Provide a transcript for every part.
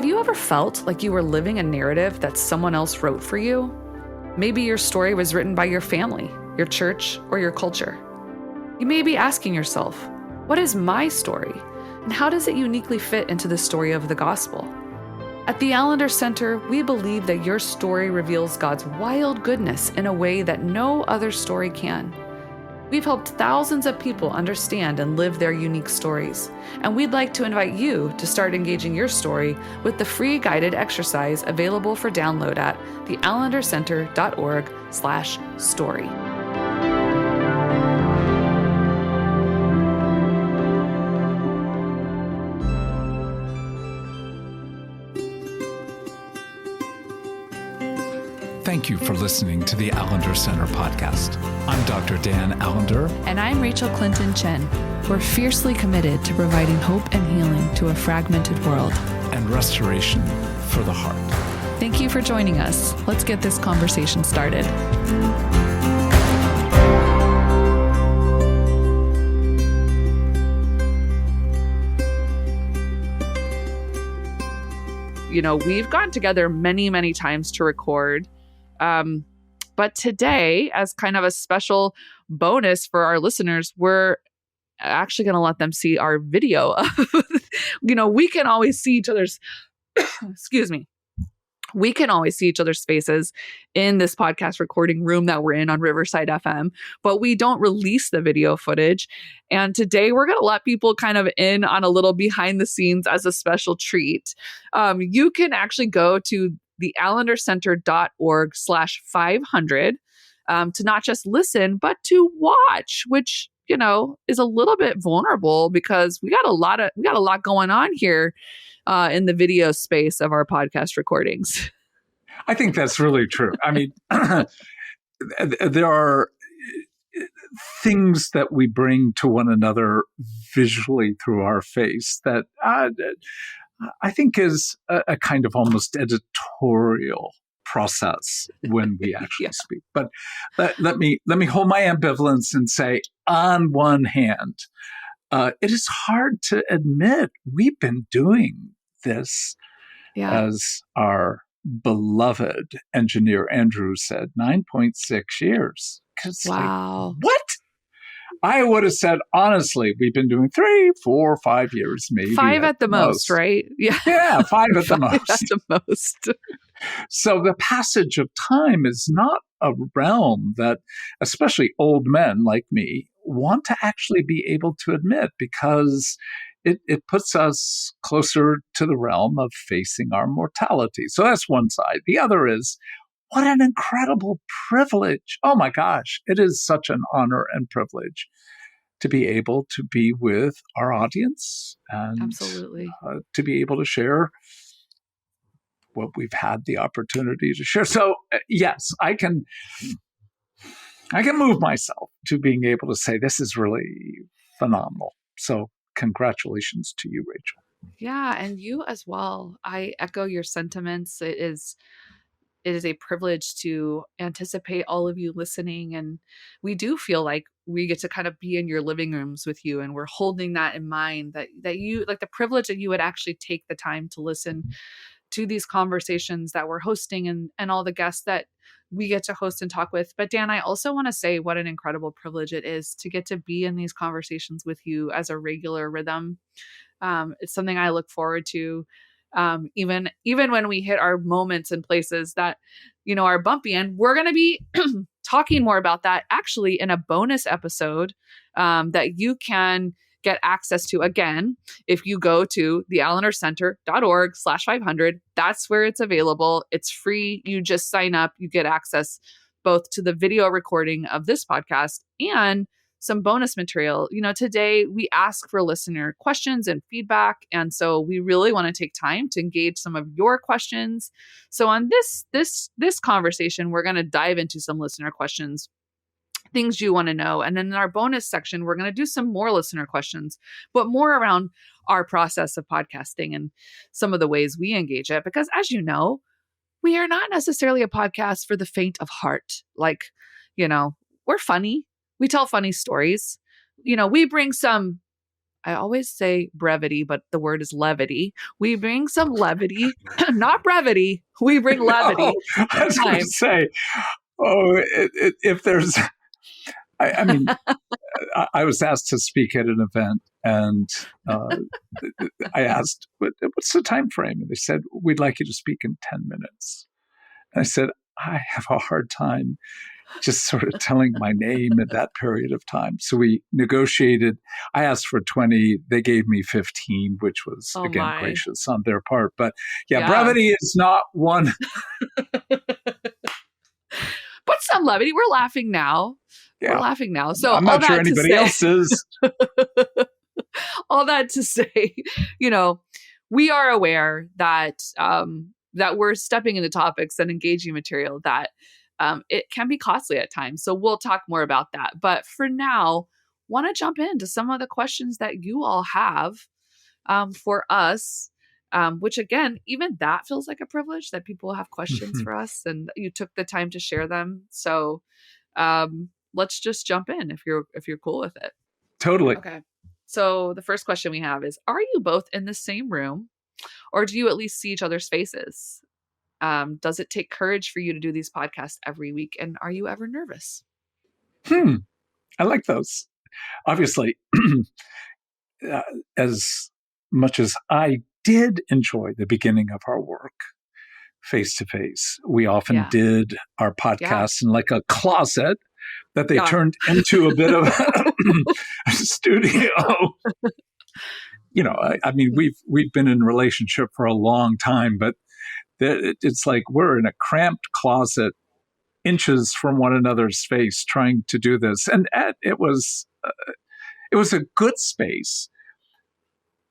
Have you ever felt like you were living a narrative that someone else wrote for you? Maybe your story was written by your family, your church, or your culture. You may be asking yourself, what is my story? And how does it uniquely fit into the story of the gospel? At the Allender Center, we believe that your story reveals God's wild goodness in a way that no other story can. We've helped thousands of people understand and live their unique stories, and we'd like to invite you to start engaging your story with the free guided exercise available for download at theallendercenter.org/story. Thank you for listening to the Allender Center Podcast. I'm Dr. Dan Allender. And I'm Rachel Clinton Chen. We're fiercely committed to providing hope and healing to a fragmented world. And restoration for the heart. Thank you for joining us. Let's get this conversation started. You know, we've gotten together many, many times to record. But today, as kind of a special bonus for our listeners, we're actually going to let them see our video. We can always see each other's, excuse me. We can always see each other's faces in this podcast recording room that we're in on Riverside FM, but we don't release the video footage. And today we're going to let people kind of in on a little behind the scenes as a special treat. You can actually go to theallendercenter.org/500 to not just listen, but to watch, which, is a little bit vulnerable because we got a lot going on here in the video space of our podcast recordings. I think that's really true. I mean, there are things that we bring to one another visually through our face that I think is a kind of almost editorial process when we actually speak. But let me hold my ambivalence and say, on one hand, it is hard to admit we've been doing this, as our beloved engineer Andrew said, 9.6 years. Wow. Like, what? I would have said, honestly, we've been doing 3, 4, 5 years, maybe. 5 at the most, right? Yeah, 5 at the most. 5 at the most. So the passage of time is not a realm that, especially old men like me, want to actually be able to admit, because it puts us closer to the realm of facing our mortality. So that's one side. The other is, what an incredible privilege. Oh my gosh, it is such an honor and privilege to be able to be with our audience and absolutely to be able to share what we've had the opportunity to share. So yes, I can move myself to being able to say this is really phenomenal. So congratulations to you, Rachel. Yeah, and you as well. I echo your sentiments. It is a privilege to anticipate all of you listening. And we do feel like we get to kind of be in your living rooms with you. And we're holding that in mind, that you, like, the privilege that you would actually take the time to listen to these conversations that we're hosting and all the guests that we get to host and talk with. But Dan, I also want to say what an incredible privilege it is to get to be in these conversations with you as a regular rhythm. It's something I look forward to. Even when we hit our moments and places that, are bumpy, and we're going to be talking more about that actually in a bonus episode, that you can get access to. Again, if you go to theallendercenter.org/500, that's where it's available. It's free. You just sign up, you get access both to the video recording of this podcast and some bonus material. Today we ask for listener questions and feedback. And so we really want to take time to engage some of your questions. So on this conversation, we're going to dive into some listener questions, things you want to know. And then in our bonus section, we're going to do some more listener questions, but more around our process of podcasting and some of the ways we engage it. Because as you know, we are not necessarily a podcast for the faint of heart. Like, we're funny. We tell funny stories. We bring some I always say brevity, but the word is levity. We bring some levity, not brevity. We bring levity No, I was going to time. say, if there's, I mean, I was asked to speak at an event, and I asked, what's the time frame? And they said, we'd like you to speak in 10 minutes. And I said, I have a hard time just sort of telling my name at that period of time. So we negotiated. I asked for 20. They gave me 15, which was, Oh again, my. gracious on their part. But yeah, Yeah. brevity is not one. But some levity. We're laughing now. Yeah. We're laughing now. So I'm all not sure that to anybody say, else is. all that to say, we are aware that that we're stepping into topics and engaging material that it can be costly at times. So we'll talk more about that. But for now, want to jump into some of the questions that you all have for us. Which again, even that feels like a privilege that people have questions for us and you took the time to share them. So let's just jump in if you're cool with it. Totally. Okay. So the first question we have is, are you both in the same room or do you at least see each other's faces? Does it take courage for you to do these podcasts every week? And are you ever nervous? I like those. Obviously, as much as I did enjoy the beginning of our work face to face, we often did our podcasts in like a closet that they turned into a bit of a studio. I mean, we've been in a relationship for a long time, but it's like we're in a cramped closet, inches from one another's face, trying to do this, and it was a good space.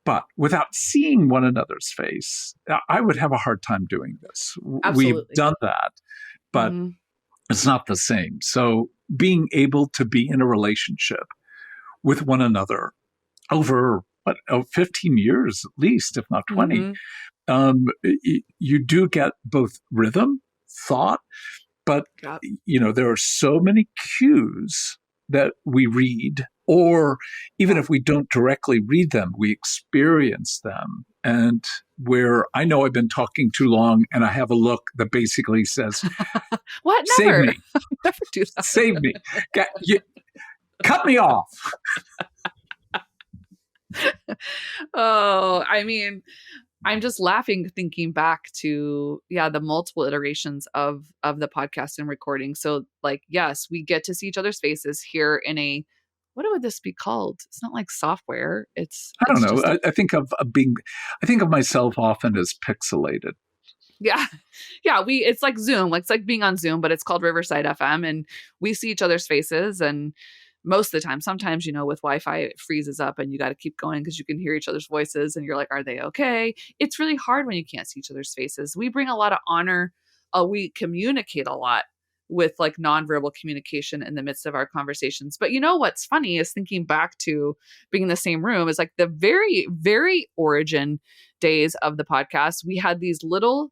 But without seeing one another's face, I would have a hard time doing this. Absolutely. We've done that, but it's not the same. So being able to be in a relationship with one another over 15 years at least, if not 20, you do get both rhythm, thought, but there are so many cues that we read, or even if we don't directly read them, we experience them. And where I know I've been talking too long and I have a look that basically says, what? Never. Save me. Never do that. Save me. Cut me off. Oh, I mean, I'm just laughing thinking back to the multiple iterations of the podcast and recording. So like, yes, we get to see each other's faces here in a, what would this be called? It's not like software. I don't know. I think of myself often as pixelated. Yeah. It's like Zoom. It's like being on Zoom, but it's called Riverside FM, and we see each other's faces. And most of the time, sometimes, with Wi-Fi, it freezes up and you got to keep going because you can hear each other's voices and you're like, are they okay? It's really hard when you can't see each other's faces. We bring a lot of honor. We communicate a lot with like nonverbal communication in the midst of our conversations. But what's funny is thinking back to being in the same room is like the very, very origin days of the podcast. We had these little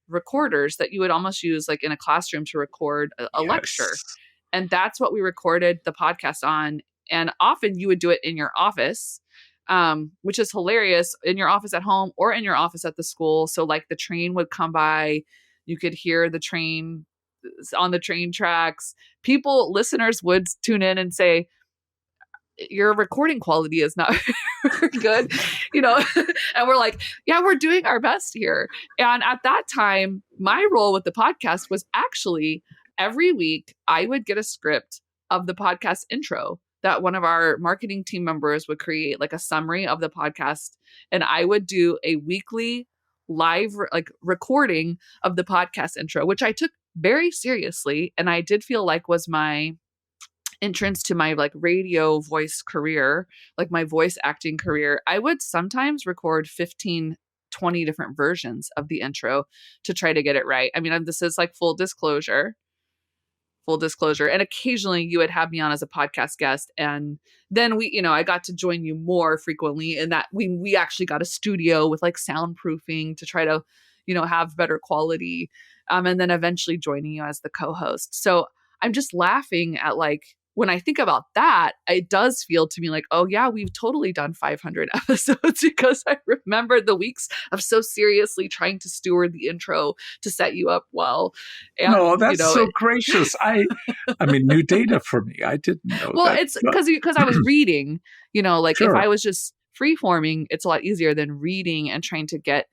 recorders that you would almost use like in a classroom to record a lecture. And that's what we recorded the podcast on. And often you would do it in your office, which is hilarious, in your office at home or in your office at the school. So like the train would come by, you could hear the train on the train tracks. Listeners would tune in and say, your recording quality is not very good, and we're like, yeah, we're doing our best here. And at that time, my role with the podcast was actually every week I would get a script of the podcast intro that one of our marketing team members would create, like a summary of the podcast. And I would do a weekly live recording of the podcast intro, which I took very seriously. And I did feel like was my entrance to my like radio voice career, like my voice acting career. I would sometimes record 15, 20 different versions of the intro to try to get it right. I mean, this is like full disclosure. And occasionally you would have me on as a podcast guest. And then I got to join you more frequently in that we actually got a studio with like soundproofing to try to, have better quality. And then eventually joining you as the co-host. So I'm just laughing at like when I think about that, it does feel to me like, oh yeah, we've totally done 500 episodes, because I remember the weeks of so seriously trying to steward the intro to set you up well. And, Oh, that's so gracious. I mean, new data for me. I didn't know well, that. it's because I was reading, like if Sure. I was just free forming, it's a lot easier than reading and trying to get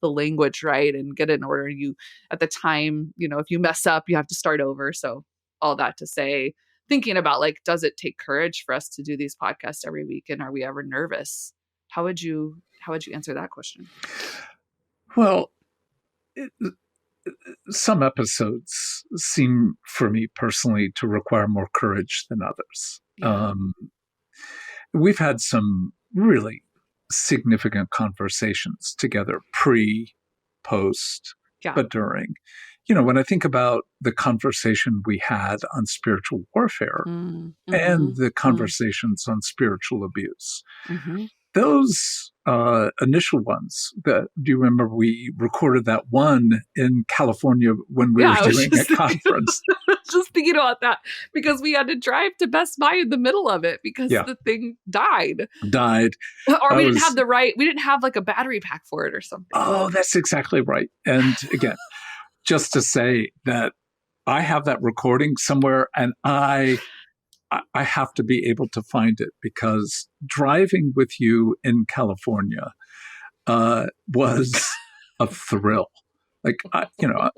the language right and get it in order. You, at the time, if you mess up, you have to start over. So all that to say, thinking about like, does it take courage for us to do these podcasts every week? And are we ever nervous? How would you answer that question? Well, some episodes seem for me personally to require more courage than others. Yeah. We've had some really significant conversations together, pre, post, Yeah. but during. When I think about the conversation we had on spiritual warfare Mm-hmm. and the conversations on spiritual abuse, Mm-hmm. those initial ones, do you remember we recorded that one in California when we were doing a conference? Just thinking about that, because we had to drive to Best Buy in the middle of it because the thing died. Or we didn't have like a battery pack for it or something. Oh, that's exactly right. And again, just to say that I have that recording somewhere, and I have to be able to find it, because driving with you in California was a thrill. Like,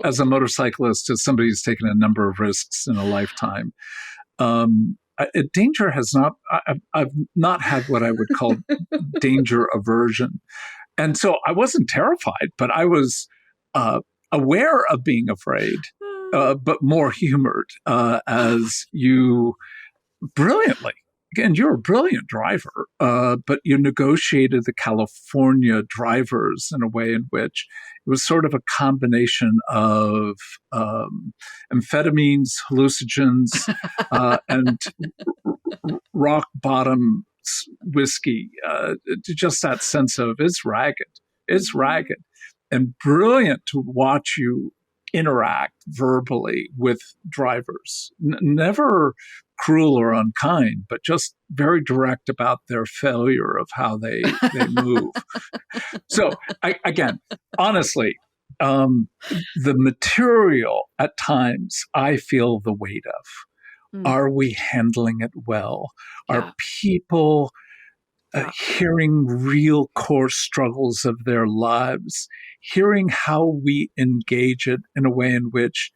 as a motorcyclist, as somebody who's taken a number of risks in a lifetime, danger has not, I've not had what I would call danger aversion. And so I wasn't terrified, but I was aware of being afraid, but more humored as you brilliantly. Again, you're a brilliant driver, but you negotiated the California drivers in a way in which it was sort of a combination of amphetamines, hallucinogens, and rock bottom whiskey. Just that sense of it's ragged, and brilliant to watch you interact verbally with drivers. Never cruel or unkind, but just very direct about their failure of how they move. So again, honestly, the material at times I feel the weight of. Are we handling it well? Yeah. Are people hearing real core struggles of their lives, hearing how we engage it in a way in which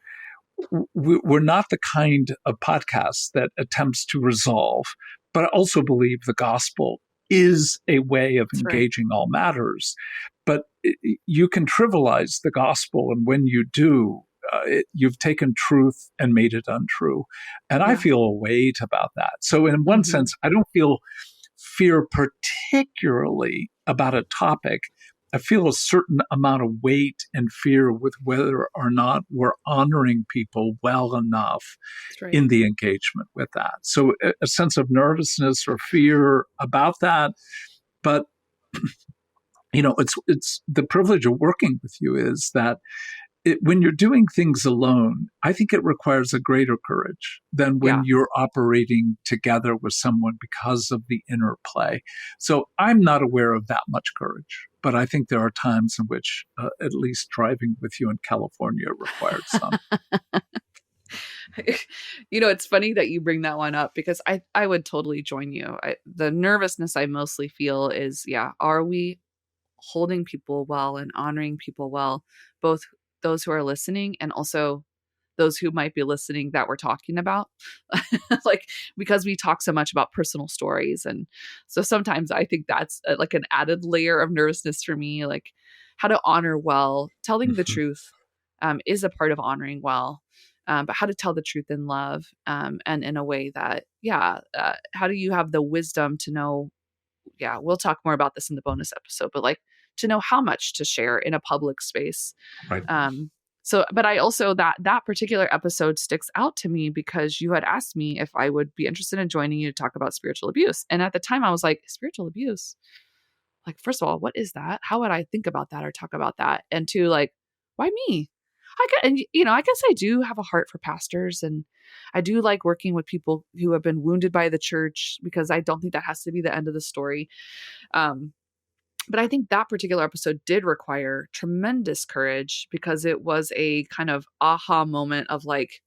we're not the kind of podcast that attempts to resolve, but I also believe the gospel is a way of engaging all matters. But you can trivialize the gospel, and when you do, you've taken truth and made it untrue. And I feel a weight about that. So in one sense, I don't feel fear particularly about a topic. I feel a certain amount of weight and fear with whether or not we're honoring people well enough in the engagement with that. So a sense of nervousness or fear about that. But, it's the privilege of working with you is that when you're doing things alone, I think it requires a greater courage than when you're operating together with someone because of the interplay. So I'm not aware of that much courage, but I think there are times in which at least driving with you in California required some. It's funny that you bring that one up, because I would totally join you. The nervousness I mostly feel is, are we holding people well and honoring people well, both those who are listening and also those who might be listening that we're talking about, like, because we talk so much about personal stories. And so sometimes I think that's like an added layer of nervousness for me, like how to honor well. Telling the truth is a part of honoring well, but how to tell the truth in love, and in a way that, how do you have the wisdom to know, we'll talk more about this in the bonus episode, but like to know how much to share in a public space. Right. But I also, that particular episode sticks out to me because you had asked me if I would be interested in joining you to talk about spiritual abuse. And at the time I was like, spiritual abuse? Like, first of all, what is that? How would I think about that or talk about that? And two, like, why me? I guess I do have a heart for pastors, and I do like working with people who have been wounded by the church, because I don't think that has to be the end of the story. Um, but I think that particular episode did require tremendous courage, because it was a kind of aha moment of like,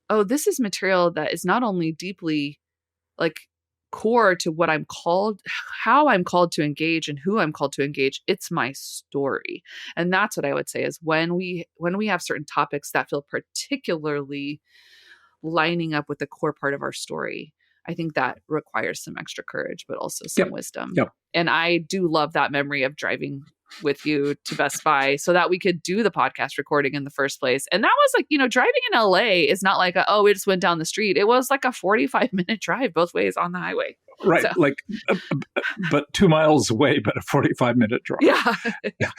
oh, this is material that is not only deeply like core to what I'm called, how I'm called to engage and who I'm called to engage. It's my story. And that's what I would say is when we have certain topics that feel particularly lining up with the core part of our story, I think that requires some extra courage, but also some Yep. wisdom. Yep. And I do love that memory of driving with you to Best Buy so that we could do the podcast recording in the first place. And that was like, driving in LA is not like, we just went down the street. It was like a 45-minute drive both ways on the highway. Right. So. Like, but 2 miles away, but a 45-minute drive. Yeah. Yeah.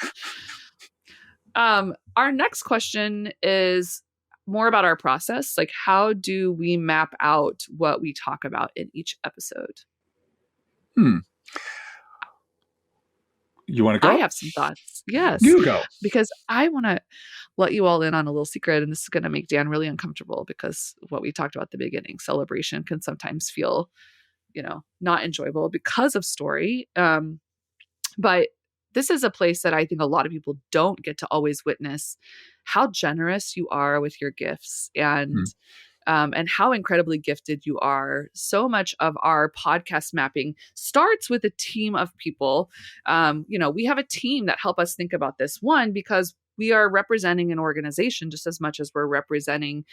Our next question is more about our process. Like, how do we map out what we talk about in each episode? You want to go? I have some thoughts. Yes. You go. Because I want to let you all in on a little secret, and this is going to make Dan really uncomfortable, because what we talked about at the beginning, celebration can sometimes feel, not enjoyable because of story. But this is a place that I think a lot of people don't get to always witness how generous you are with your gifts, and how incredibly gifted you are. So much of our podcast mapping starts with a team of people. We have a team that help us think about this. One, because we are representing an organization just as much as we're representing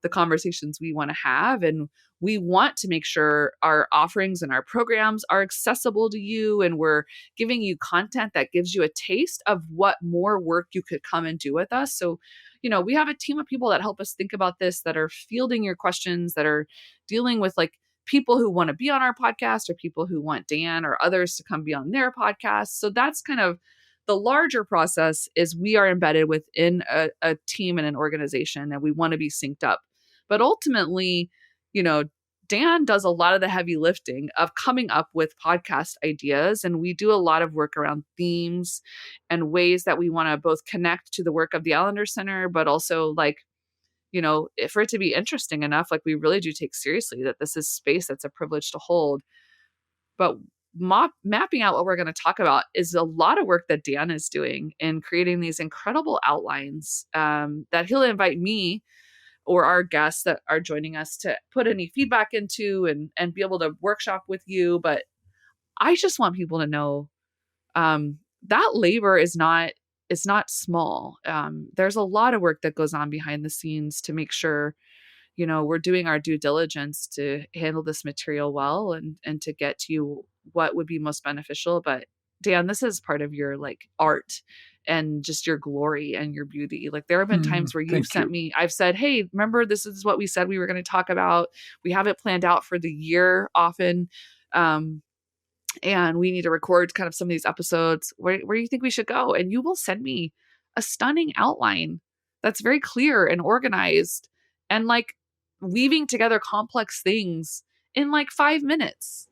the conversations we want to have. And we want to make sure our offerings and our programs are accessible to you, and we're giving you content that gives you a taste of what more work you could come and do with us. So, we have a team of people that help us think about this, that are fielding your questions, that are dealing with like people who want to be on our podcast, or people who want Dan or others to come be on their podcast. So that's kind of the larger process. Is we are embedded within a team and an organization, and we want to be synced up. But ultimately, Dan does a lot of the heavy lifting of coming up with podcast ideas, and we do a lot of work around themes and ways that we want to both connect to the work of the Allender Center, but also like, for it to be interesting enough, like we really do take seriously that this is space that's a privilege to hold. But mapping out what we're going to talk about is a lot of work that Dan is doing in creating these incredible outlines that he'll invite me or our guests that are joining us to put any feedback into and be able to workshop with you. But I just want people to know that labor is not small. There's a lot of work that goes on behind the scenes to make sure, we're doing our due diligence to handle this material well and to get to you what would be most beneficial. But Dan, this is part of your like art and just your glory and your beauty. Like there have been times where you've sent me, I've said, hey, remember, this is what we said we were going to talk about. We have it planned out for the year often. And we need to record kind of some of these episodes. Where do you think we should go? And you will send me a stunning outline that's very clear and organized and like weaving together complex things in like 5 minutes.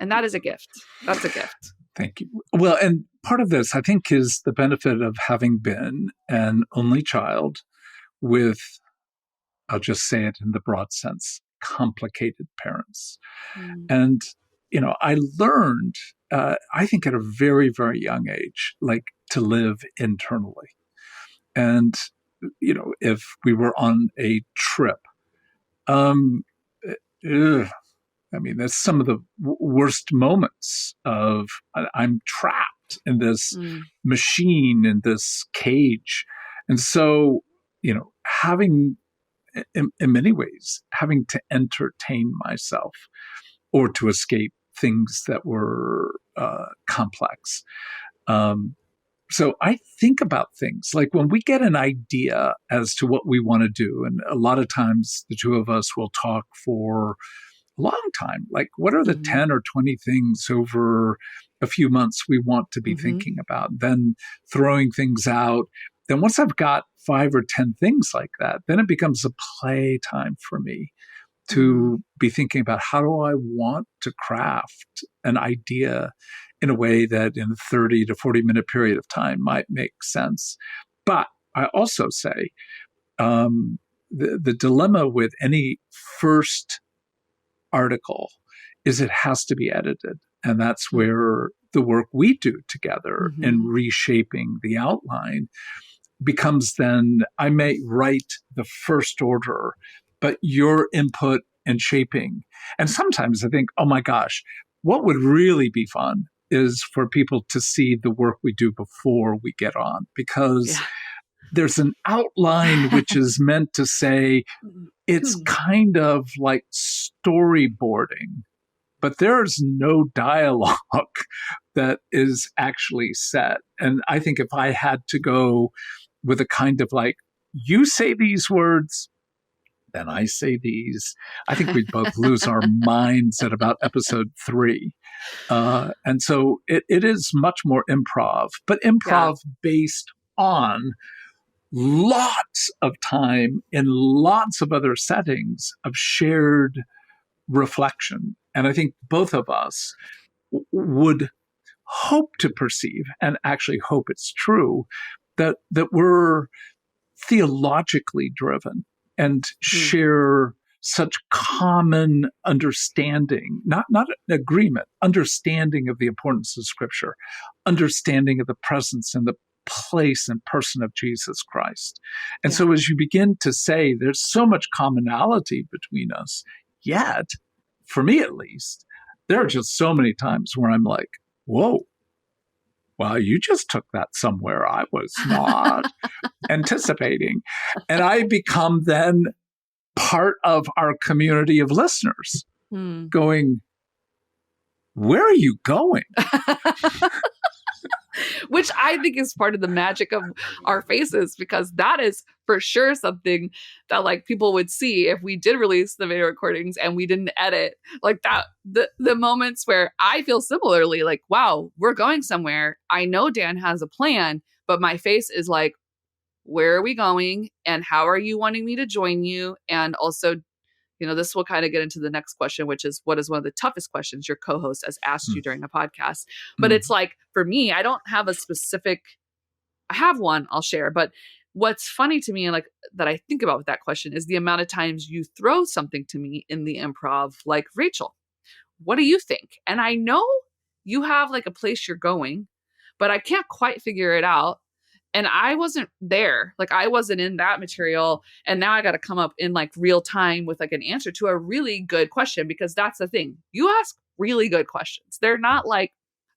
And that is a gift. That's a gift. Thank you. Well, and part of this, I think, is the benefit of having been an only child with, I'll just say it in the broad sense, complicated parents. And, I learned, I think at a very, very young age, like to live internally. And, if we were on a trip, that's some of the worst moments of I'm trapped in this machine, in this cage. And so, having, in many ways, having to entertain myself or to escape things that were complex. So I think about things like when we get an idea as to what we want to do, and a lot of times the two of us will talk for a long time. Like, what are the 10 or 20 things over a few months we want to be thinking about? Then throwing things out. Then once I've got 5 or 10 things like that, then it becomes a play time for me to be thinking about how do I want to craft an idea in a way that in a 30 to 40 minute period of time might make sense. But I also say the dilemma with any first article is it has to be edited. And that's where the work we do together in reshaping the outline becomes then, I may write the first order, but your input and shaping. And sometimes I think, oh my gosh, what would really be fun is for people to see the work we do before we get on, because there's an outline which is meant to say it's kind of like storyboarding, but there's no dialogue that is actually set. And I think if I had to go with a kind of like, you say these words, then I say these, I think we'd both lose our minds at about episode 3. And so it is much more improv, but improv based on lots of time in lots of other settings of shared reflection. And I think both of us would hope to perceive, and actually hope it's true, that we're theologically driven and share such common understanding, not agreement, understanding of the importance of Scripture, understanding of the presence and the place and person of Jesus Christ. And so as you begin to say, there's so much commonality between us, yet, for me at least, there are just so many times where I'm like, whoa, wow, you just took that somewhere I was not anticipating. And I become then part of our community of listeners going, where are you going? Which I think is part of the magic of our faces, because that is for sure something that like people would see if we did release the video recordings and we didn't edit. Like that, the moments where I feel similarly, like, wow, we're going somewhere. I know Dan has a plan, but my face is like, where are we going? And how are you wanting me to join you? And also, you know, this will kind of get into the next question, which is, what is one of the toughest questions your co-host has asked you during a podcast? But it's like, for me, I don't have a specific, I have one I'll share, but what's funny to me, like that I think about with that question, is the amount of times you throw something to me in the improv, like, Rachel, what do you think? And I know you have like a place you're going, but I can't quite figure it out. And I wasn't there. Like I wasn't in that material. And now I got to come up in like real time with like an answer to a really good question, because that's the thing. You ask really good questions. They're not like,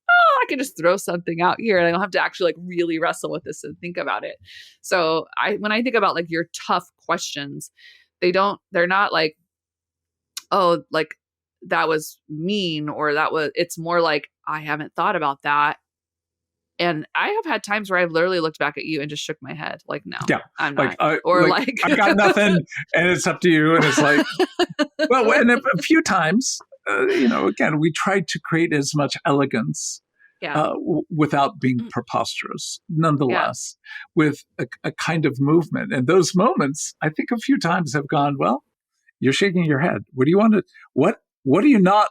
oh, I can just throw something out here and I don't have to actually like really wrestle with this and think about it. So when I think about like your tough questions, they're not like, oh, like that was mean, or it's more like, I haven't thought about that. And I have had times where I've literally looked back at you and just shook my head. Like, no, I'm not. Or like I got nothing and it's up to you. And it's like, well, and a few times, again, we tried to create as much elegance without being preposterous, nonetheless, with a kind of movement. And those moments, I think a few times have gone, well, you're shaking your head. What do you want to, what do you not?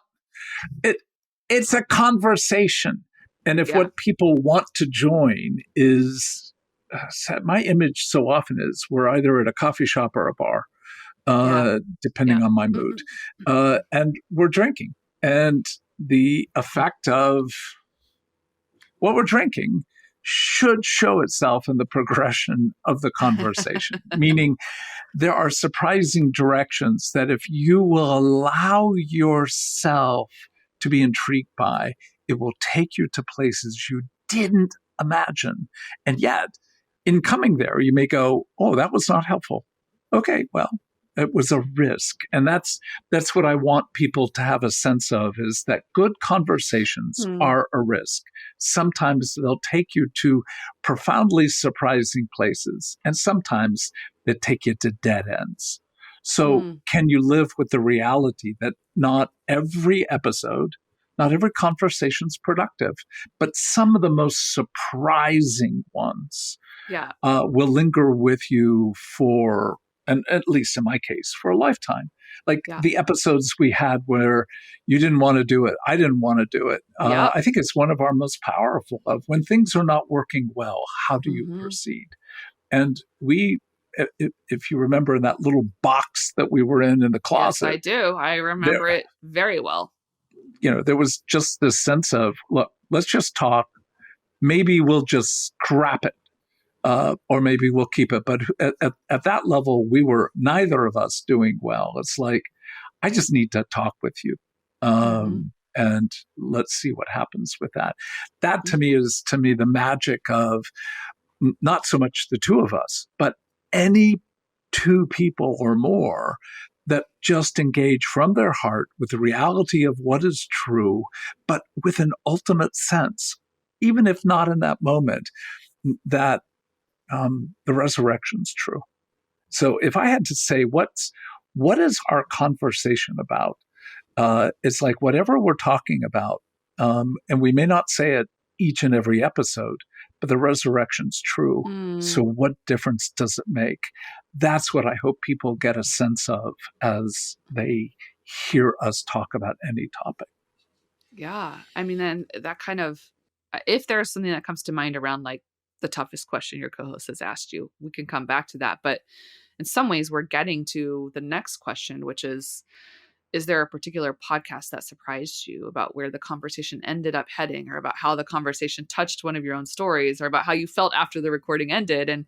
It's a conversation. And if what people want to join is, my image so often is, we're either at a coffee shop or a bar, depending on my mood, and we're drinking. And the effect of what we're drinking should show itself in the progression of the conversation, meaning there are surprising directions that if you will allow yourself to be intrigued by, it will take you to places you didn't imagine. And yet, in coming there, you may go, oh, that was not helpful. Okay, well, it was a risk. And that's what I want people to have a sense of, is that good conversations are a risk. Sometimes they'll take you to profoundly surprising places, and sometimes they take you to dead ends. So can you live with the reality that not every episode, not every conversation is productive, but some of the most surprising ones will linger with you for, and at least in my case, for a lifetime. Like the episodes we had where you didn't want to do it, I didn't want to do it. I think it's one of our most powerful of when things are not working well, how do you proceed? And if you remember, in that little box that we were in the closet. Yes, I do. I remember it very well. There was just this sense of, look, let's just talk. Maybe we'll just scrap it, or maybe we'll keep it. But at that level, we were neither of us doing well. It's like, I just need to talk with you. And let's see what happens with that. That to me is the magic of not so much the two of us, but any two people or more that just engage from their heart with the reality of what is true, but with an ultimate sense, even if not in that moment, that the resurrection's true. So if I had to say, what is our conversation about? It's like whatever we're talking about, and we may not say it each and every episode, but the resurrection's true. So what difference does it make? That's what I hope people get a sense of as they hear us talk about any topic. Yeah. I mean, then that kind of, if there's something that comes to mind around like the toughest question your co-host has asked you, we can come back to that. But in some ways, we're getting to the next question, which is there a particular podcast that surprised you about where the conversation ended up heading, or about how the conversation touched one of your own stories, or about how you felt after the recording ended? And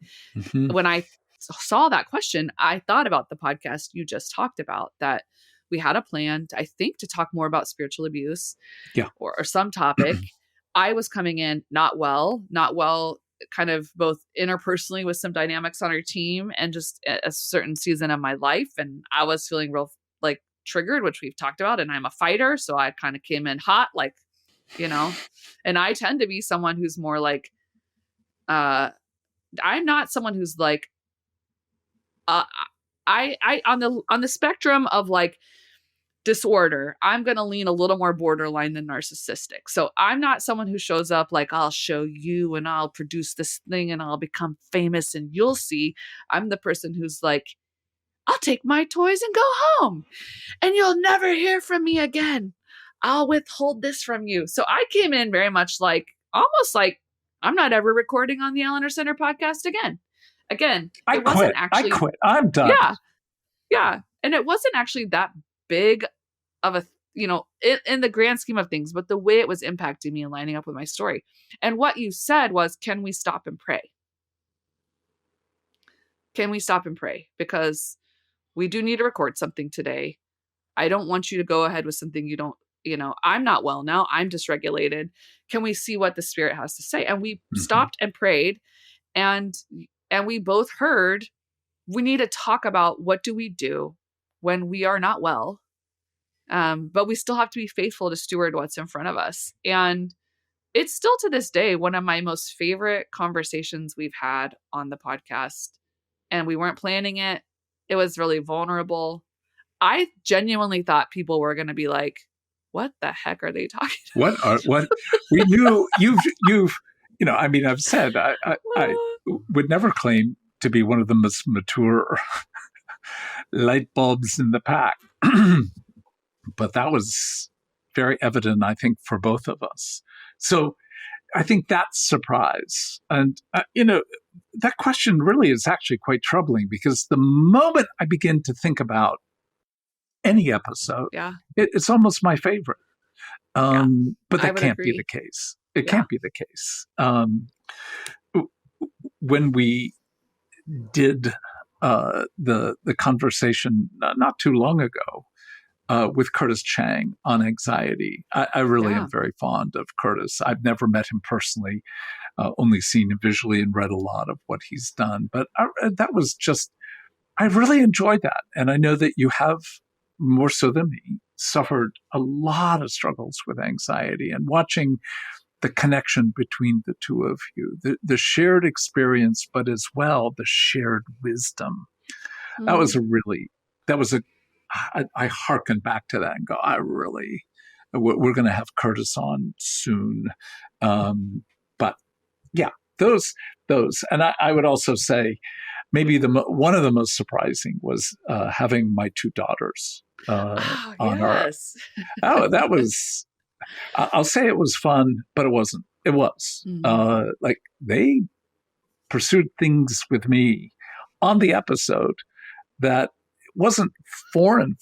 when I saw that question, I thought about the podcast you just talked about, that we had a plan, I think, to talk more about spiritual abuse, or some topic. I was coming in not well, kind of both interpersonally with some dynamics on our team and just a certain season of my life. And I was feeling real like triggered, which we've talked about. And I'm a fighter. So I kind of came in hot, like, and I tend to be someone who's more like, I'm not someone who's like, I on the spectrum of like disorder, I'm going to lean a little more borderline than narcissistic. So I'm not someone who shows up like, I'll show you and I'll produce this thing and I'll become famous and you'll see. I'm the person who's like, I'll take my toys and go home and you'll never hear from me again. I'll withhold this from you. So I came in very much like, almost like, I'm not ever recording on the Allender Center podcast again. I quit. I'm done. Yeah. And it wasn't actually that big of a, in the grand scheme of things, but the way it was impacting me and lining up with my story. And what you said was, can we stop and pray? Can we stop and pray? Because we do need to record something today. I don't want you to go ahead with something you don't, I'm not well now. I'm dysregulated. Can we see what the Spirit has to say? And we stopped and prayed, and we both heard, we need to talk about what do we do when we are not well. But we still have to be faithful to steward what's in front of us. And it's still to this day one of my most favorite conversations we've had on the podcast. And we weren't planning it. It was really vulnerable. I genuinely thought people were going to be like, what the heck are they talking about? What we knew you've I mean, I've said I would never claim to be one of the most mature light bulbs in the pack. But that was very evident, I think, for both of us. So I think that's surprise. And, that question really is actually quite troubling, because the moment I begin to think about any episode, it's almost my favorite. But that can't be the case. It can't be the case. When we did the conversation not too long ago with Curtis Chang on anxiety, I really am very fond of Curtis. I've never met him personally, only seen him visually and read a lot of what he's done. But that was just, I really enjoyed that. And I know that you have, more so than me, suffered a lot of struggles with anxiety, and watching the connection between the two of you, the shared experience, but as well the shared wisdom. That was I hearken back to that and go, we're going to have Curtis on soon. But yeah, those, and I would also say maybe one of the most surprising was having my two daughters on our. That was. I'll say it was fun, but it wasn't. It was like they pursued things with me on the episode that wasn't foreign,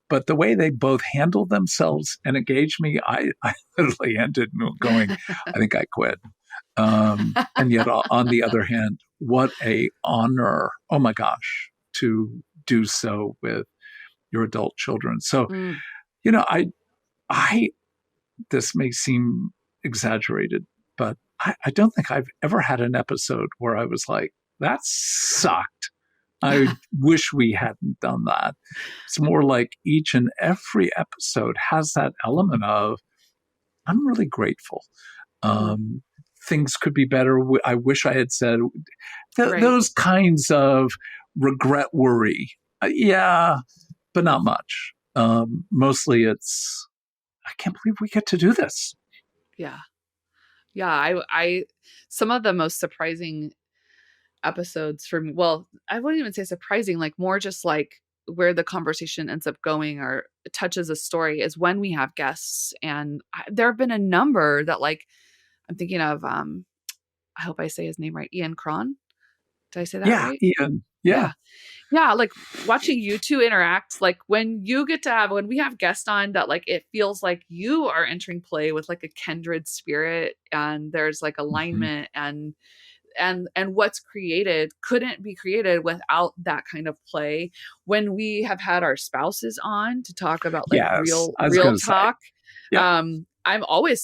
but the way they both handled themselves and engaged me, I literally ended going, I think I quit. And yet, on the other hand, what a honor! Oh my gosh, to do so with your adult children. So, I this may seem exaggerated, but I don't think I've ever had an episode where I was like, that sucked. I wish we hadn't done that. It's more like each and every episode has that element of, I'm really grateful. Things could be better. I wish I had said those kinds of regret, worry. Yeah, but not much. Mostly it's, I can't believe we get to do this. Yeah. Yeah. I some of the most surprising episodes for me, well, I wouldn't even say surprising, like more just like where the conversation ends up going or touches a story is when we have guests. And there have been a number that, like, I'm thinking of, I hope I say his name right, Ian Cron. Did I say that right? Ian. Yeah. Like watching you two interact, like when we have guests on that, like it feels like you are entering play with like a kindred spirit, and there's like alignment, and what's created couldn't be created without that kind of play. When we have had our spouses on to talk about like real talk, I'm always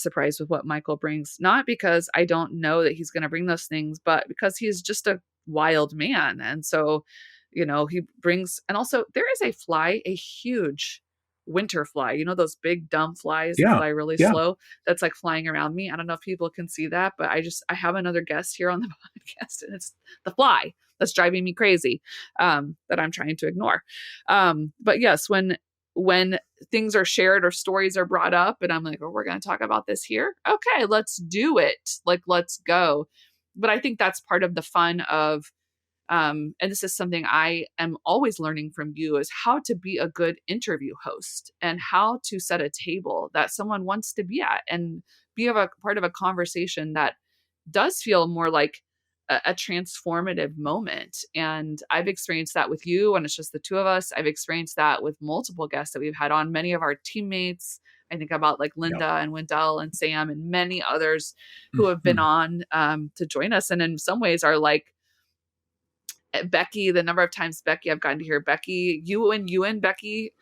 surprised with what Michael brings, not because I don't know that he's going to bring those things, but because he's just a wild man. And so, he brings, and also there is a fly, a huge winter fly, those big dumb flies that fly really slow, that's like flying around me. I don't know if people can see that, but I have another guest here on the podcast, and it's the fly that's driving me crazy, that I'm trying to ignore. But yes, when things are shared or stories are brought up and I'm like, oh, we're going to talk about this here. Okay, let's do it. Like, let's go. But I think that's part of the fun of, and this is something I am always learning from you, is how to be a good interview host and how to set a table that someone wants to be at and be a part of a conversation that does feel more like a transformative moment. And I've experienced that with you, and it's just the two of us. I've experienced that with multiple guests that we've had on, many of our teammates. I think about like Linda and Wendell and Sam and many others who have been on to join us. And in some ways are like Becky, the number of times Becky, I've gotten to hear Becky, you and Becky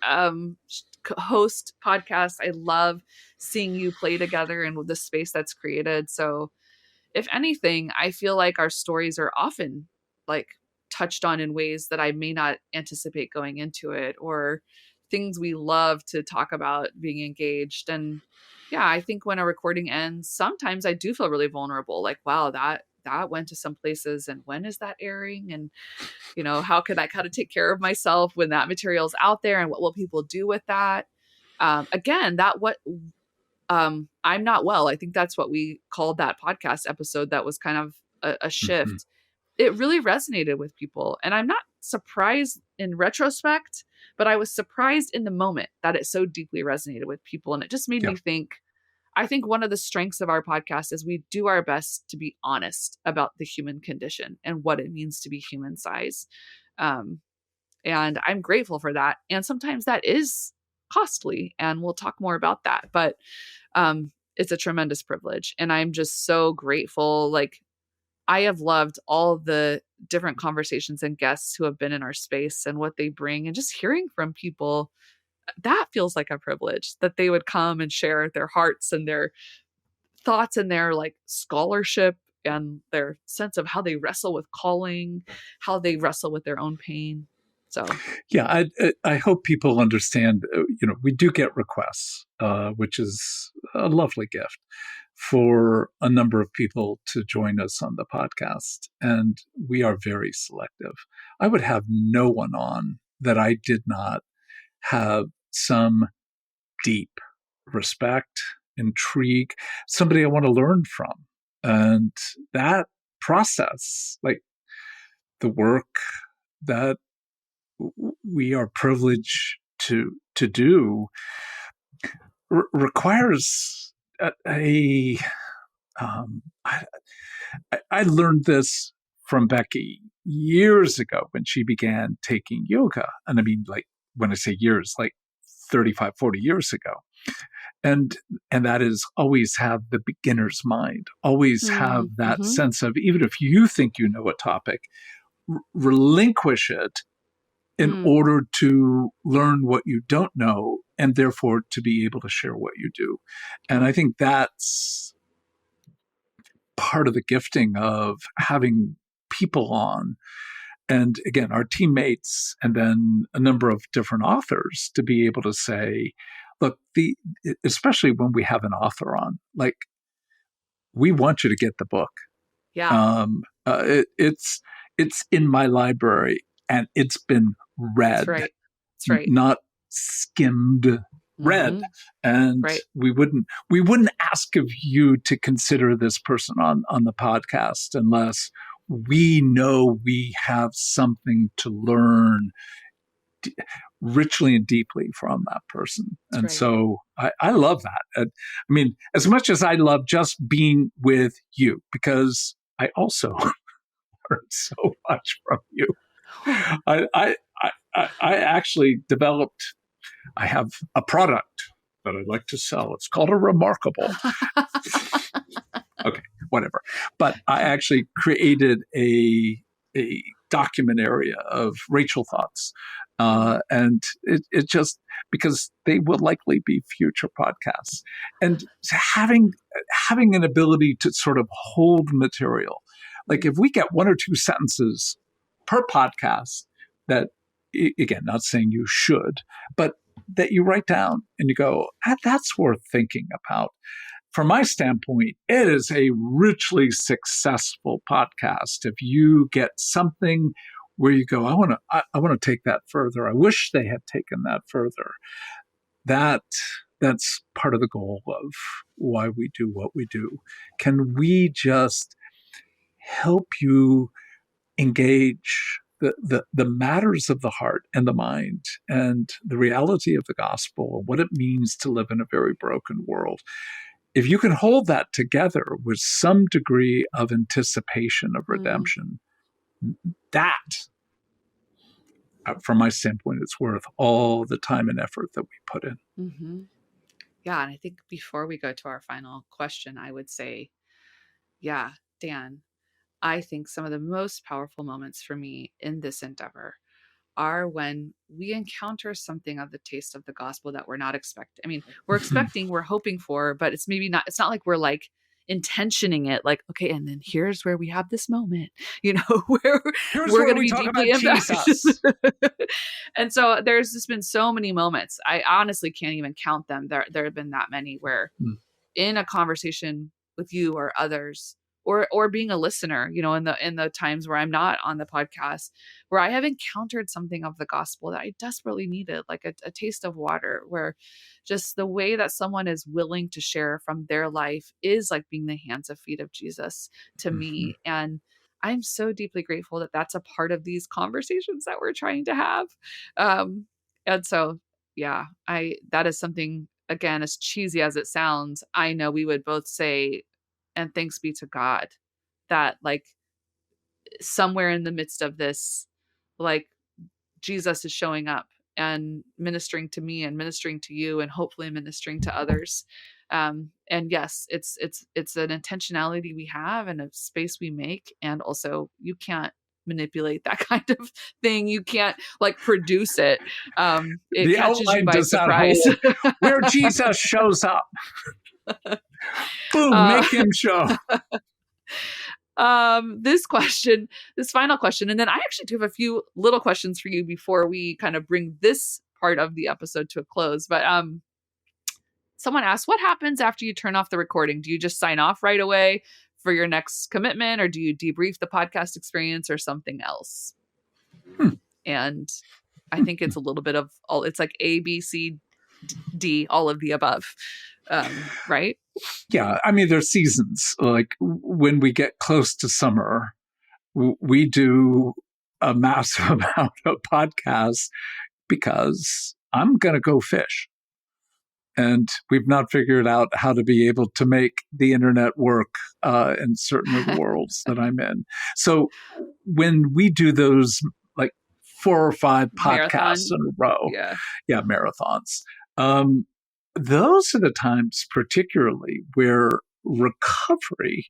host podcasts. I love seeing you play together and the space that's created. So if anything, I feel like our stories are often like touched on in ways that I may not anticipate going into it, or things we love to talk about being engaged. And yeah, I think when a recording ends, sometimes I do feel really vulnerable. Like, wow, that went to some places, and when is that airing? And, how could I kind of take care of myself when that material's out there, and what will people do with that? Again, I'm not well. I think that's what we called that podcast episode. That was kind of a shift. It really resonated with people. And I'm not surprised in retrospect, but I was surprised in the moment that it so deeply resonated with people. And it just made me think, I think one of the strengths of our podcast is we do our best to be honest about the human condition and what it means to be human size. And I'm grateful for that. And sometimes that is costly, and we'll talk more about that. But it's a tremendous privilege. And I'm just so grateful. Like, I have loved all the different conversations and guests who have been in our space and what they bring, and just hearing from people, that feels like a privilege that they would come and share their hearts and their thoughts and their like scholarship and their sense of how they wrestle with calling, how they wrestle with their own pain. So, yeah, I hope people understand, we do get requests, which is a lovely gift, for a number of people to join us on the podcast. And we are very selective. I would have no one on that I did not have some deep respect, intrigue, somebody I want to learn from. And that process, like the work that we are privileged to do, requires I learned this from Becky years ago when she began taking yoga. And I mean, like, when I say years, like 35, 40 years ago. And that is always have the beginner's mind, always have that sense of, even if you think you know a topic, relinquish it in order to learn what you don't know, and therefore to be able to share what you do. And I think that's part of the gifting of having people on. And again, our teammates, and then a number of different authors, to be able to say, look, especially when we have an author on, like, we want you to get the book. Yeah. It's in my library and it's been read. That's right. Not skimmed, read. And we wouldn't ask of you to consider this person on the podcast unless we know we have something to learn richly and deeply from that person. And so I love that. I mean, as much as I love just being with you, because I also learned so much from you. I actually developed, I have a product that I'd like to sell. It's called a Remarkable. Okay, whatever. But I actually created a document area of Rachel thoughts. And it just, because they will likely be future podcasts. And having an ability to sort of hold material. Like, if we get one or two sentences per podcast that, again, not saying you should, but that you write down and you go, that's worth thinking about. From my standpoint, it is a richly successful podcast. If you get something where you go, I want to take that further. I wish they had taken that further. That's part of the goal of why we do what we do. Can we just help you engage the matters of the heart and the mind and the reality of the gospel and what it means to live in a very broken world? If you can hold that together with some degree of anticipation of redemption, that, from my standpoint, it's worth all the time and effort that we put in. Yeah. And I think before we go to our final question, I would say, yeah, Dan, I think some of the most powerful moments for me in this endeavor are when we encounter something of the taste of the gospel that we're not expecting. I mean, we're expecting, we're hoping for, but it's not like we're like intentioning it, like, okay, and then here's where we have this moment, where we're going to be deeply impacted. And so there's just been so many moments. I honestly can't even count them. There have been that many where in a conversation with you or others, or being a listener, in the times where I'm not on the podcast, where I have encountered something of the gospel that I desperately needed, like a taste of water, where just the way that someone is willing to share from their life is like being the hands and feet of Jesus to me. And I'm so deeply grateful that that's a part of these conversations that we're trying to have. And so, yeah, that is something, again, as cheesy as it sounds, I know we would both say, and thanks be to God that, like, somewhere in the midst of this, like, Jesus is showing up and ministering to me and ministering to you and hopefully ministering to others. And yes, it's an intentionality we have and a space we make. And also, you can't manipulate that kind of thing. You can't, like, produce it. It the catches you by surprise. Where Jesus shows up. Boom, make him show. This final question, and then I actually do have a few little questions for you before we kind of bring this part of the episode to a close. But someone asked, what happens after you turn off the recording? Do you just sign off right away for your next commitment, or do you debrief the podcast experience or something else? And I think it's a little bit of all. It's like A, B, C, D, all of the above. Right? Yeah. I mean, there's seasons. Like, when we get close to summer, we do a massive amount of podcasts because I'm going to go fish. And we've not figured out how to be able to make the internet work in certain of the worlds that I'm in. So when we do those like 4 or 5 podcasts Marathon. in a row, Yeah. marathons, those are the times particularly where recovery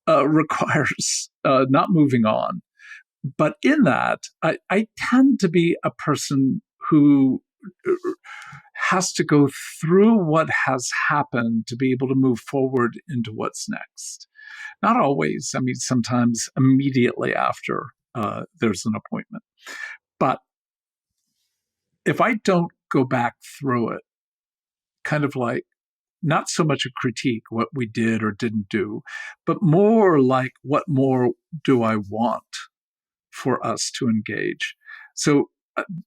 requires not moving on. But in that, I tend to be a person who has to go through what has happened to be able to move forward into what's next. Not always. I mean, sometimes immediately after there's an appointment. But if I don't go back through it, kind of like not so much a critique, what we did or didn't do, but more like what more do I want for us to engage? So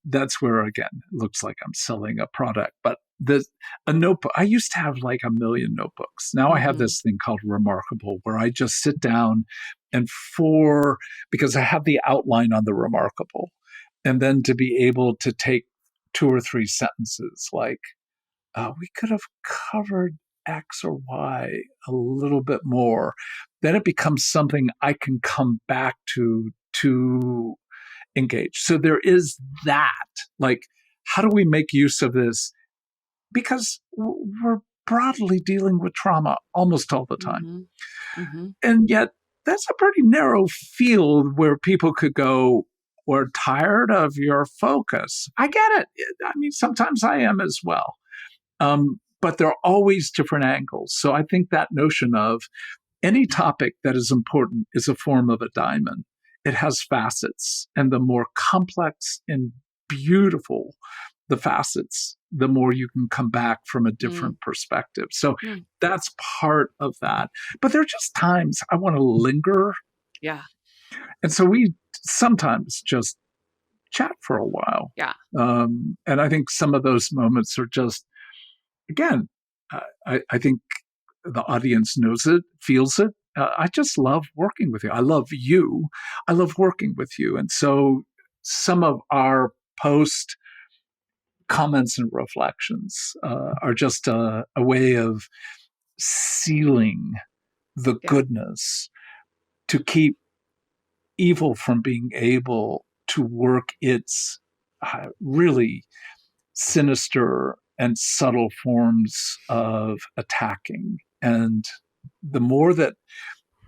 that's where, again, it looks like I'm selling a product, but a notebook. I used to have like a million notebooks. Now I have this thing called Remarkable, where I just sit down and because I have the outline on the Remarkable, and then to be able to take 2 or 3 sentences like, we could have covered X or Y a little bit more. Then it becomes something I can come back to engage. So there is that, like, how do we make use of this? Because we're broadly dealing with trauma almost all the time. And yet that's a pretty narrow field where people could go, we're tired of your focus. I get it. I mean, sometimes I am as well. But there are always different angles. So I think that notion of any topic that is important is a form of a diamond. It has facets, and the more complex and beautiful the facets, the more you can come back from a different perspective. So that's part of that. But there are just times I want to linger. Yeah. And so we sometimes just chat for a while. Yeah. And I think some of those moments are just, again, I think the audience knows it, feels it. I just love working with you. I love you. I love working with you. And so some of our post comments and reflections are just a way of sealing the goodness to keep evil from being able to work its really sinister and subtle forms of attacking. And the more that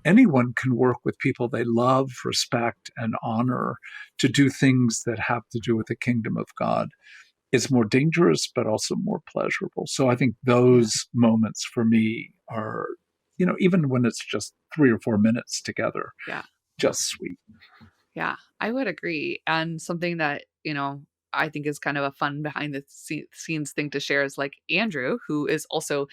anyone can work with people they love, respect, and honor to do things that have to do with the kingdom of God, it's more dangerous, but also more pleasurable. So I think those moments for me are, even when it's just 3 or 4 minutes together, just sweet. Yeah, I would agree. And something that, I think is kind of a fun behind the scenes thing to share is like Andrew, who is also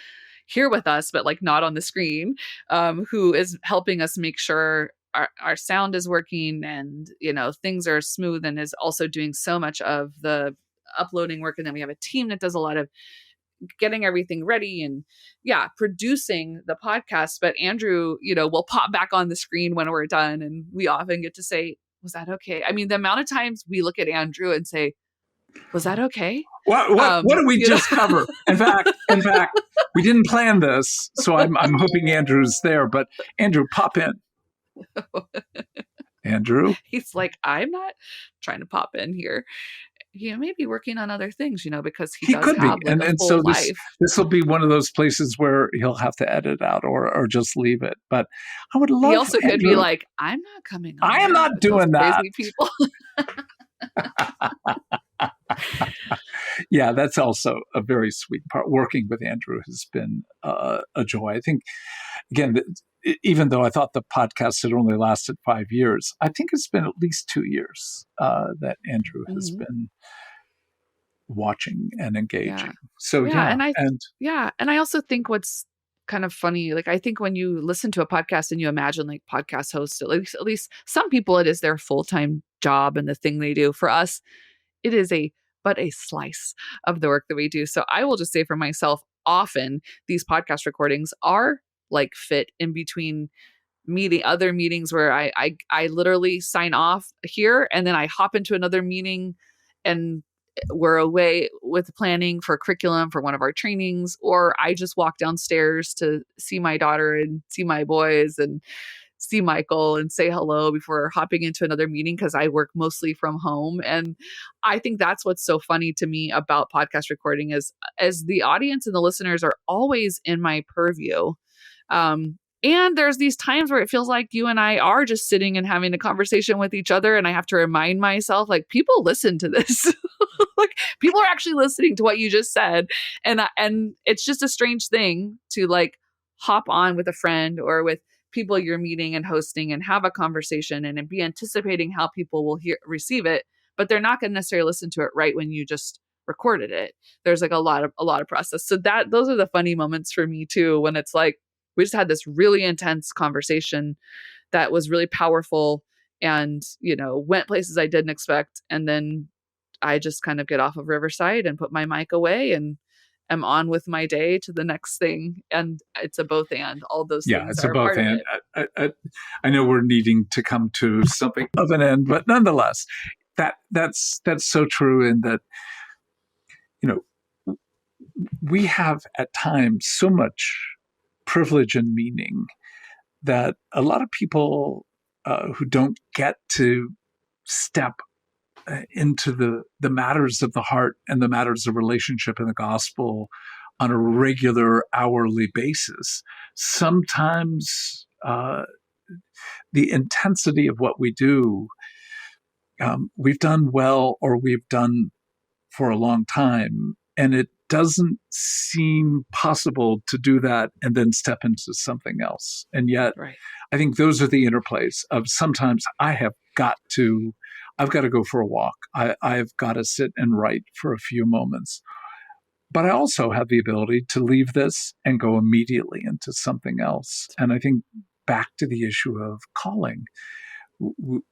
here with us, but like not on the screen, who is helping us make sure our sound is working and, things are smooth, and is also doing so much of the uploading work. And then we have a team that does a lot of getting everything ready and producing the podcast. But Andrew, will pop back on the screen when we're done. And we often get to say, was that okay? I mean, the amount of times we look at Andrew and say, was that okay? What did we just cover? In fact, we didn't plan this, so I'm hoping Andrew's there. But Andrew, pop in. Andrew, he's like, I'm not trying to pop in here. He may be working on other things, because he does could have be, like and so this will be one of those places where he'll have to edit out or just leave it. But I would love. He also Andrew, could be like, I'm not coming on. I am not doing that. Crazy people. Yeah, that's also a very sweet part. Working with Andrew has been a joy. I think, again, even though I thought the podcast had only lasted 5 years, I think it's been at least 2 years that Andrew has been watching and engaging. So and I also think what's kind of funny, like I think when you listen to a podcast and you imagine like podcast hosts, at least some people, it is their full-time job and the thing they do. For us, it is but a slice of the work that we do. So I will just say for myself, often these podcast recordings are like fit in between other meetings where I literally sign off here and then I hop into another meeting, and we're away with planning for curriculum for one of our trainings, or I just walk downstairs to see my daughter and see my boys and see Michael and say hello before hopping into another meeting, because I work mostly from home. And I think that's what's so funny to me about podcast recording is as the audience and the listeners are always in my purview. And there's these times where it feels like you and I are just sitting and having a conversation with each other. And I have to remind myself, like, people listen to this. Like, people are actually listening to what you just said. And it's just a strange thing to like hop on with a friend or with people you're meeting and hosting and have a conversation and be anticipating how people will receive it, but they're not going to necessarily listen to it right when you just recorded it. There's like a lot of process. So those are the funny moments for me too, when it's like, we just had this really intense conversation that was really powerful and, went places I didn't expect. And then I just kind of get off of Riverside and put my mic away and am on with my day to the next thing. And it's a both and. All those things it's are a both part and. of it. I know we're needing to come to something of an end, but nonetheless, that's so true. In that, we have at times so much privilege and meaning that a lot of people who don't get to step into the matters of the heart and the matters of relationship in the gospel on a regular hourly basis. Sometimes the intensity of what we do, we've done well or we've done for a long time, and it doesn't seem possible to do that and then step into something else. And yet, Right. I think those are the interplays of sometimes I've got to go for a walk. I've got to sit and write for a few moments. But I also have the ability to leave this and go immediately into something else. And I think back to the issue of calling,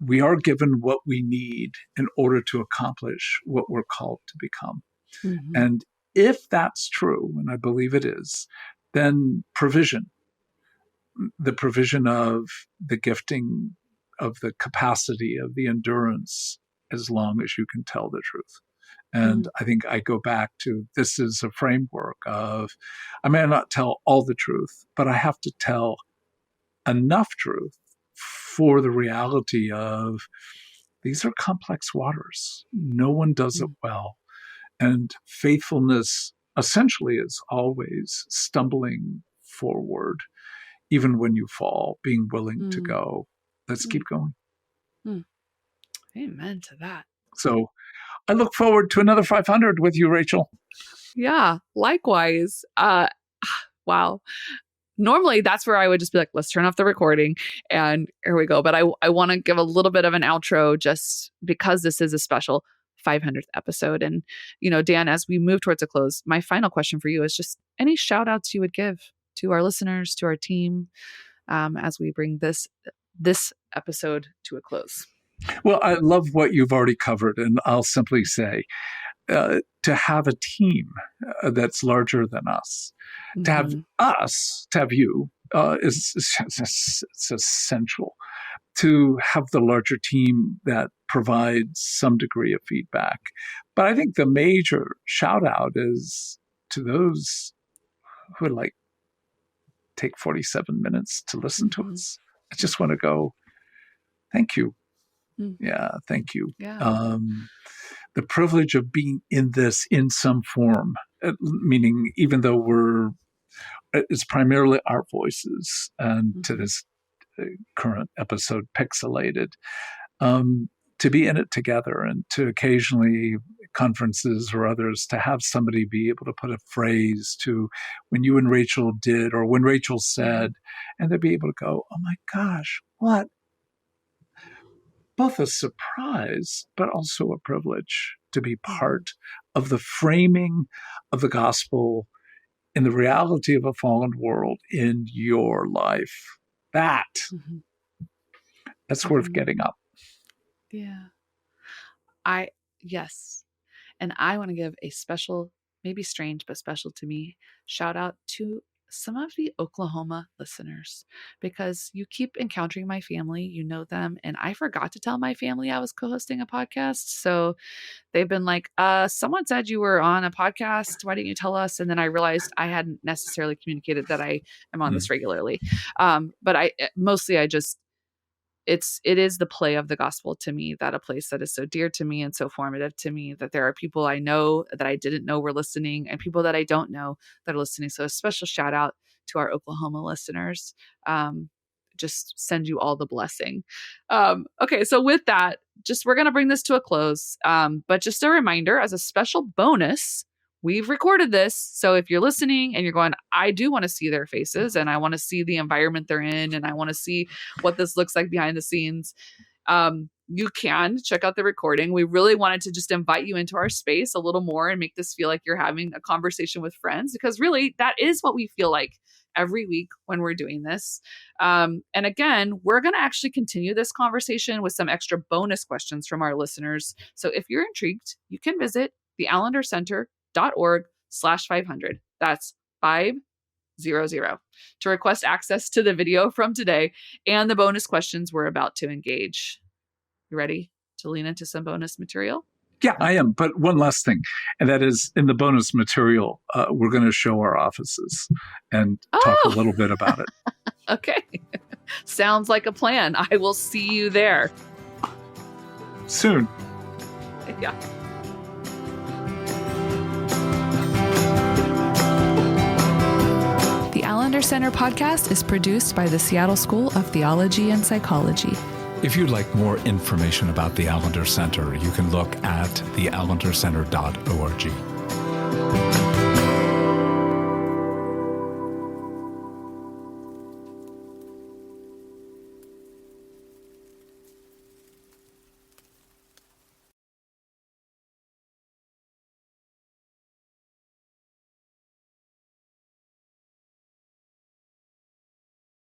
we are given what we need in order to accomplish what we're called to become. Mm-hmm. And if that's true, and I believe it is, then the provision of the gifting, of the capacity, of the endurance, as long as you can tell the truth. And I think I go back to, this is a framework of, I may not tell all the truth, but I have to tell enough truth for the reality of these are complex waters. No one does it well. And faithfulness essentially is always stumbling forward, even when you fall, being willing to go. Let's keep going. Amen to that. So I look forward to another 500 with you, Rachel. Yeah, likewise. Wow. Normally that's where I would just be like, let's turn off the recording and here we go. But I want to give a little bit of an outro just because this is a special 500th episode. And, Dan, as we move towards a close, my final question for you is just any shout outs you would give to our listeners, to our team, as we bring this episode to a close. Well, I love what you've already covered. And I'll simply say, to have a team that's larger than us, to have us, to have you, is it's essential. To have the larger team that provides some degree of feedback. But I think the major shout out is to those who would take 47 minutes to listen to us. I just want to go, thank you. Yeah, thank you. Yeah. The privilege of being in this in some form, meaning even though it's primarily our voices and to this current episode pixelated, to be in it together and to occasionally conferences or others to have somebody be able to put a phrase to when you and Rachel did or when Rachel said, and to be able to go, oh my gosh, what? Both a surprise, but also a privilege to be part of the framing of the gospel in the reality of a fallen world in your life. That's worth getting up. Yeah. Yes. And I want to give a special, maybe strange, but special to me, shout out to some of the Oklahoma listeners, because you keep encountering my family, you know them, and I forgot to tell my family I was co-hosting a podcast. So they've been like, someone said you were on a podcast. Why didn't you tell us? And then I realized I hadn't necessarily communicated that I am on this regularly. But it is the play of the gospel to me, that a place that is so dear to me and so formative to me, that there are people I know that I didn't know were listening and people that I don't know that are listening. So a special shout out to our Oklahoma listeners. Just send you all the blessing. Okay. So with that, we're going to bring this to a close. But just a reminder, as a special bonus, we've recorded this. So if you're listening and you're going, I do want to see their faces and I want to see the environment they're in and I want to see what this looks like behind the scenes, you can check out the recording. We really wanted to just invite you into our space a little more and make this feel like you're having a conversation with friends, because really that is what we feel like every week when we're doing this. And again, we're going to actually continue this conversation with some extra bonus questions from our listeners. So if you're intrigued, you can visit the AllenderCenter.org/500. That's 500 to request access to the video from today and the bonus questions we're about to engage. You ready to lean into some bonus material? Yeah, I am. But one last thing, and that is, in the bonus material, we're going to show our offices and talk a little bit about it. Okay. Sounds like a plan. I will see you there. Soon. Yeah. The Allender Center Podcast is produced by the Seattle School of Theology and Psychology. If you'd like more information about the Allender Center, you can look at theallendercenter.org.